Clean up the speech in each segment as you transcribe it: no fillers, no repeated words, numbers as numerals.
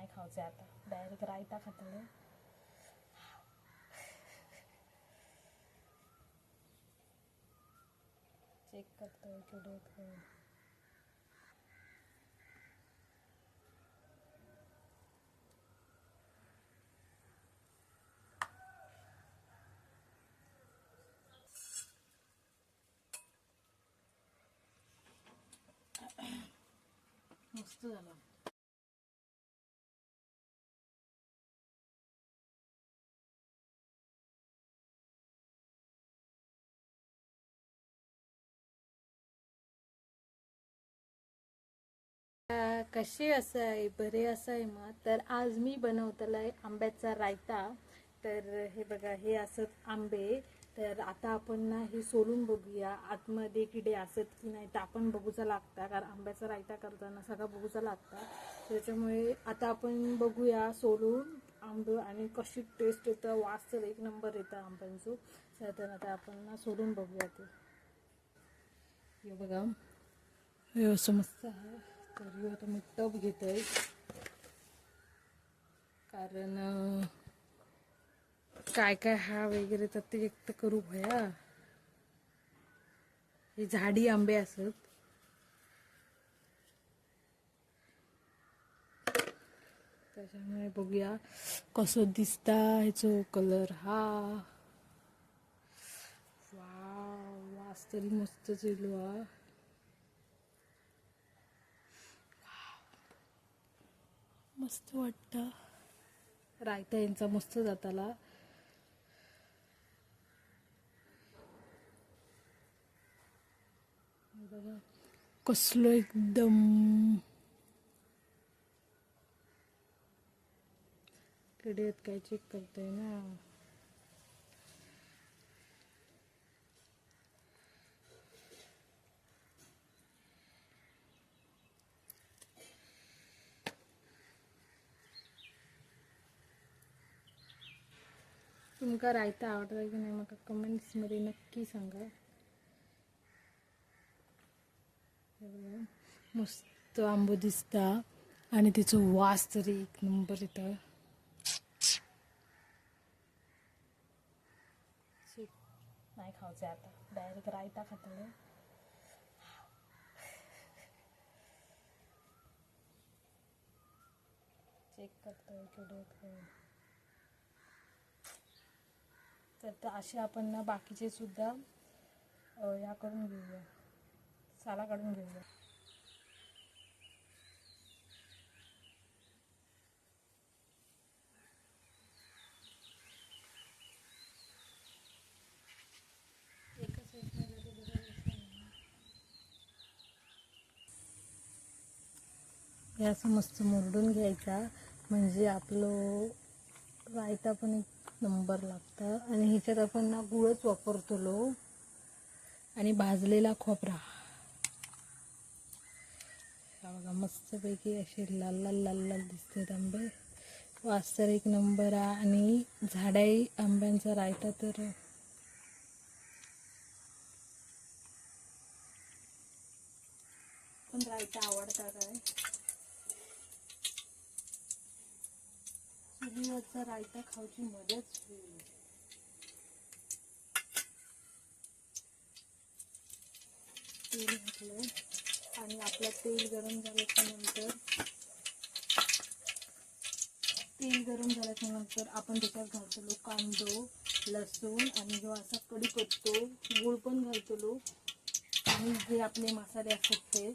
नाही खायचं आता, डायरेक्ट रायता खातले. चेक करतोय केवढे. मस्त झालं. कशी असाय, बरे असाय मग. तर आज मी बनवतलाय आंब्याचा रायता. तर हे बघा, हे असत आंबे. तर आता आपण ना हे सोलून बघूया आतमध्ये किडे असत की नाही, तर आपण बघूचा लागता, कारण आंब्याचा रायता करताना सगळं बघूचा लागता. त्याच्यामुळे आता आपण बघूया सोलून आंबे आणि कशी टेस्ट येतं, वास तर एक नंबर येतं आंब्यांचं. तर आता आपण ना सोलून बघूया ते. हे बघा, हे असं मस्त आहे. तर आता मी टब घेतोय, कारण काय काय हा वगैरे तर ते व्यक्त करू भया. हे झाडी आंबे असत. त्याच्यामुळे बघूया कसं दिसता ह्याचं कलर. हा वास तरी मस्तच येलो हा. मस्त वाटतं रायता यांचा, मस्त जाताला. बघा कसलं एकदम किडे काय चेक करतोय ना. तुमका रायता आवडता की नाही मला कमेंट्समध्ये नक्की सांगा. मस्त आंबो दिसता आणि त्याचं वास तरी एक नंबर येतं. नाही खायचं आता, डायरेक्ट रायता खातले. चेक करतोय केवढे. तर असे आपण ना बाकीचे सुद्धा या करून घेऊया, साला काढून घेऊया. हे असं मस्त मुरडून घ्यायचा, म्हणजे आपलं रायता पण एक नंबर लागतं. आणि ह्याच्यात आपण ना गुळच वापरतो लो, आणि भाजलेला खोबरा. बघा मस्तपैकी असे लाल लाल लाल लाल दिसतात आंबे. वास तर एक नंबर आहे. आणि झाडाई आंब्यांचा रायता तर पण रायता आवडता काय. चुलीवरचा रायता खाऊची मजाच वेगळी. तेल घातलं आणि आपलं तेल गरम झाल्याच्यानंतर आपण त्याच्यात घालतो कांदो, लसूण आणि जो असा कढीपत्तो, गूळ पण घालतो आणि जे आपले मसाले असतात ते.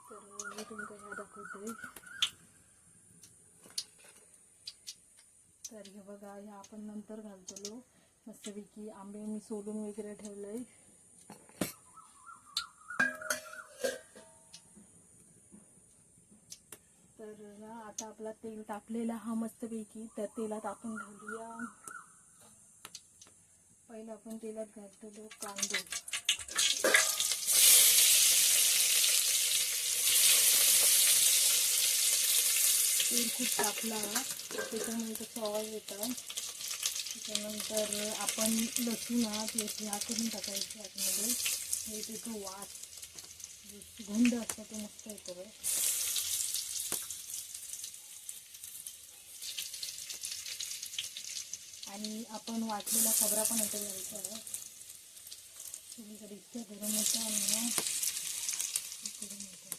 तर मी तुमका ह्या दाखवते. तर हे बघा, ह्या आपण नंतर घालतो. मस्तपैकी आंबे मी सोलून वगैरे ठेवलंय. तर ना आता आपला तेल तापलेला हा मस्तपैकी, त्या तेलात आपण घालूया. पहिलं आपण तेलात घालतो कांदे. तेल खूप तापला त्याच्यामुळे त्याचा आवाज येतो. त्याच्यानंतर आपण लसूण ह्या करून टाकायचे आतमध्ये. हे त्याचं वास गुंड असतं ते मस्त येतं. आणि आपण वाटलेला खोबरा पण इथे घ्यायचा आहे. चुलीकडे इतकं गरम होतं आणि गरम होतं.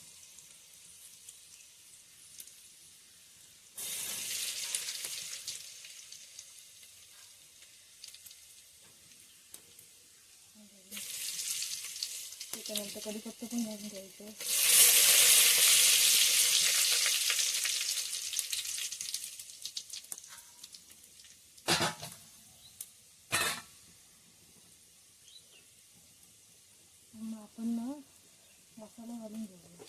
त्याच्यानंतर कढीपत्ता पण घालून घ्यायचं. मग आपण ना मसाला घालून घेऊया.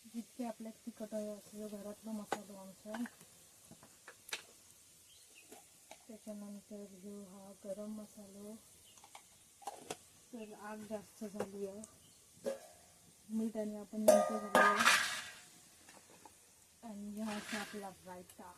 जितके आपल्या तिखट आहे असं घरातला मसाला आमचा. त्याच्यानंतर घेऊ हा गरम मसाला. तर आग जास्त झाली आहे. मीठ आणि आपण नंतर घालूया. आणि हा असा आपला रायता.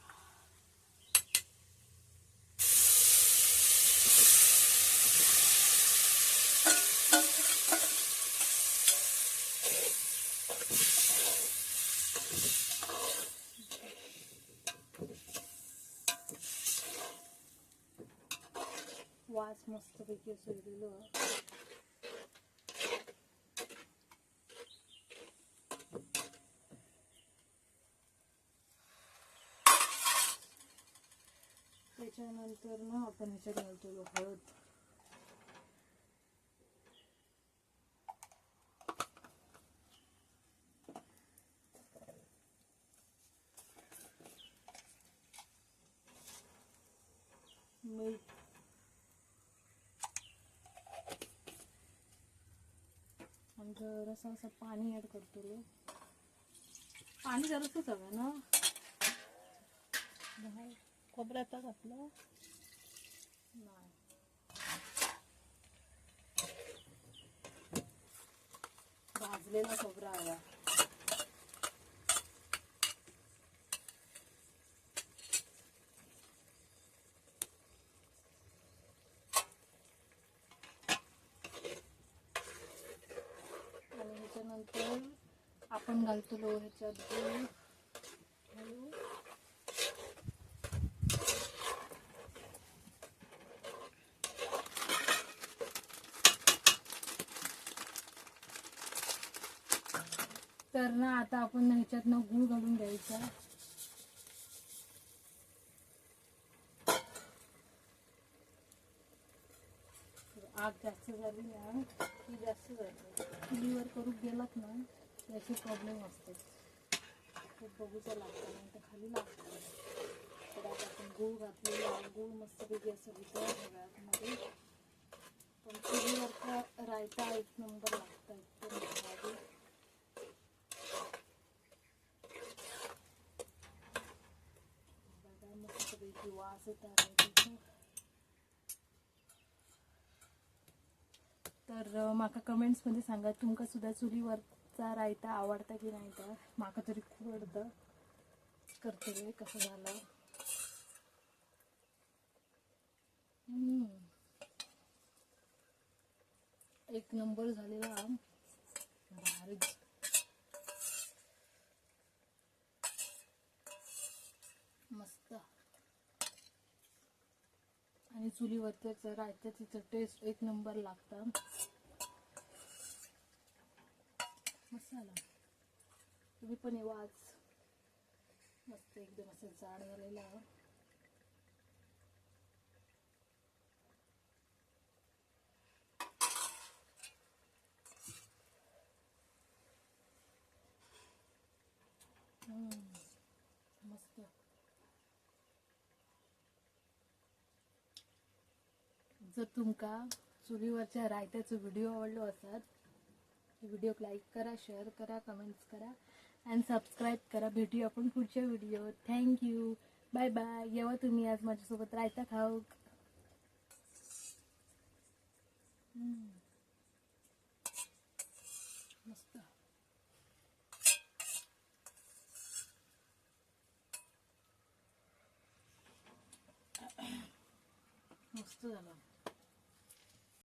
वास मस्तपैकी सुरलेलो आहे. त्याच्यानंतर ना आपण ह्याच्यात घालतो हळद. मीठ. आणि जरासं असं पाणी ॲड करतो. पाणी जरासंच हवं ना. खोबऱ्यात घातलं नाही. भाजलेला खोबरा हवा. आणि ह्याच्यानंतर आपण घालतो ह्याच्यात दूध. तर ना आता आपण ह्याच्यात ना गूळ घालून घ्यायचा. आग जास्त झाली ना की जास्त जायचं. चुलीवर करून गेलात ना त्याचे प्रॉब्लेम असते. खूप बघूचं लागतं नाही तर खाली लागतं. तर आता आपण गूळ घातलेला. गूळ मस्तपैकी असं वितळत सगळ्यामध्ये. पण चुलीवरचा रायता एक नंबर लागतं. एकदम भारी. बघा मस्तपैकी वास येत आहे. तर माका कमेंट्समध्ये सांगा तुमका सुद्धा चुलीवरचा रायता आवडता की नाही. तर माका तरी खूप आवडतं. करते कसं झालं. एक नंबर झालेला. भारी. मस्त. आणि चुलीवरच्या रायत्याची टेस्ट एक नंबर लागतं. मसाला तुम्ही पण येवा आज. मस्त एकदम असं जाड झालेला. मस्त. जर तुमका चुलीवरच्या रायत्याचा व्हिडिओ आवडलो असाल व्हिडिओक लाईक करा, शेअर करा, कमेंट्स करा आणि सबस्क्राईब करा. भेटूया आपण पुढच्या व्हिडिओ. थँक्यू. Bye bye. येवा तुम्ही आज माझ्यासोबत रायता खाऊ. मस्त मस्त झालं.